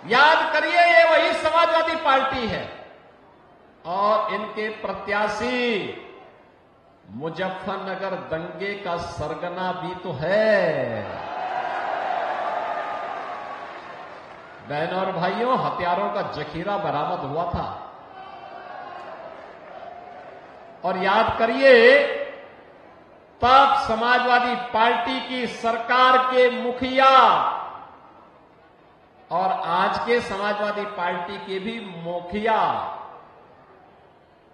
याद करिए, ये वही समाजवादी पार्टी है और इनके प्रत्याशी मुजफ्फरनगर दंगे का सरगना भी तो है। बहनों और भाइयों, हथियारों का जखीरा बरामद हुआ था और याद करिए, तब समाजवादी पार्टी की सरकार के मुखिया और आज के समाजवादी पार्टी के भी मुखिया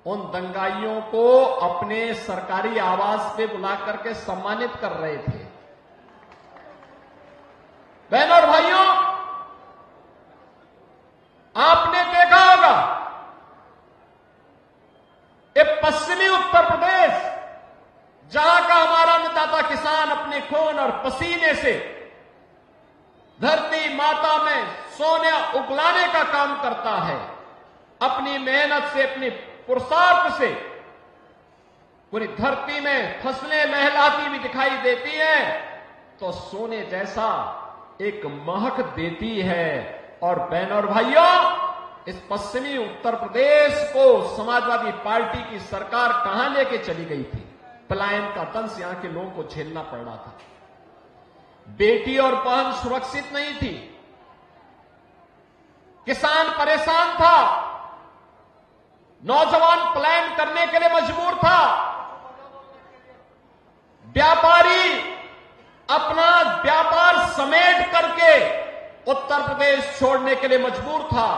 उन दंगाइयों को अपने सरकारी आवास पे बुला करके सम्मानित कर रहे थे। बहनों और भाइयों, आपने देखा होगा, ये पश्चिमी उत्तर प्रदेश, जहां का हमारा अन्नदाता किसान अपने खून और पसीने से धरती माता में सोने उगलाने का काम करता है, अपनी मेहनत से, अपनी पुरुषार्थ से पूरी धरती में फसलें लहलाती भी दिखाई देती हैं तो सोने जैसा एक महक देती है। और बहनों और भाइयों, इस पश्चिमी उत्तर प्रदेश को समाजवादी पार्टी की सरकार कहां लेके चली गई थी? पलायन का दंश यहां के लोगों को झेलना पड़ रहा था। बेटी और बहन सुरक्षित नहीं थी, किसान परेशान था, नौजवान पलायन करने के लिए मजबूर था, व्यापारी अपना व्यापार समेट करके उत्तर प्रदेश छोड़ने के लिए मजबूर था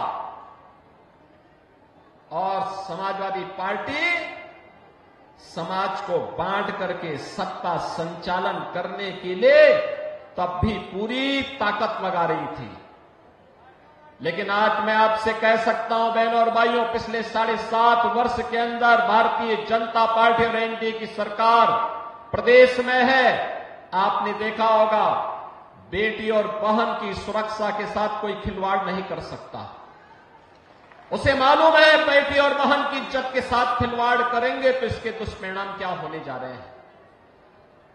और समाजवादी पार्टी समाज को बांट करके सत्ता संचालन करने के लिए तब भी पूरी ताकत लगा रही थी। लेकिन आज मैं आपसे कह सकता हूं बहनों और भाइयों, पिछले 7.5 वर्ष के अंदर भारतीय जनता पार्टी और एनडीए की सरकार प्रदेश में है। आपने देखा होगा, बेटी और बहन की सुरक्षा के साथ कोई खिलवाड़ नहीं कर सकता। उसे मालूम है बेटी और बहन की इज्जत के साथ खिलवाड़ करेंगे तो इसके दुष्परिणाम क्या होने जा रहे हैं।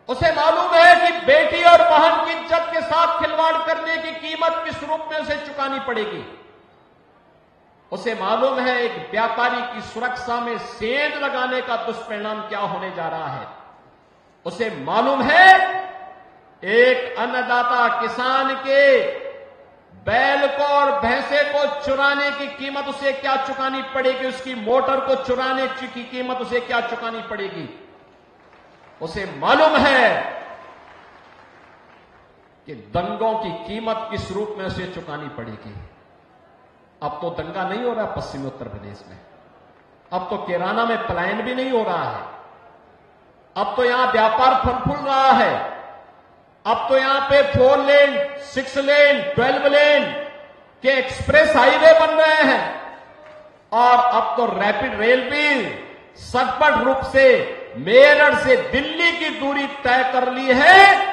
उसे मालूम है कि बेटी और बहन की इज्जत के साथ खिलवाड़ करने की कीमत किस रूप में उसे चुकानी पड़ेगी। उसे मालूम है एक व्यापारी की सुरक्षा में सेंध लगाने का दुष्परिणाम क्या होने जा रहा है। उसे मालूम है एक अन्नदाता किसान के बैल को और भैंसे को चुराने की कीमत उसे क्या चुकानी पड़ेगी, उसकी मोटर को चुराने की कीमत उसे क्या चुकानी पड़ेगी। उसे मालूम है कि दंगों की कीमत किस रूप में उसे चुकानी पड़ेगी। अब तो दंगा नहीं हो रहा पश्चिमी उत्तर प्रदेश में, अब तो किराना में पलायन भी नहीं हो रहा है, अब तो यहां व्यापार फल फूल रहा है, अब तो यहां पे 4 लेन, 6 लेन, 12 लेन के एक्सप्रेस हाईवे बन रहे हैं और अब तो रैपिड रेल भी सचपट रूप से मेरठ से दिल्ली की दूरी तय कर ली है।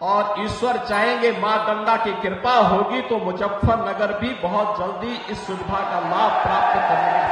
और ईश्वर चाहेंगे, मां गंगा की कृपा होगी तो मुजफ्फरनगर भी बहुत जल्दी इस सुविधा का लाभ प्राप्त करने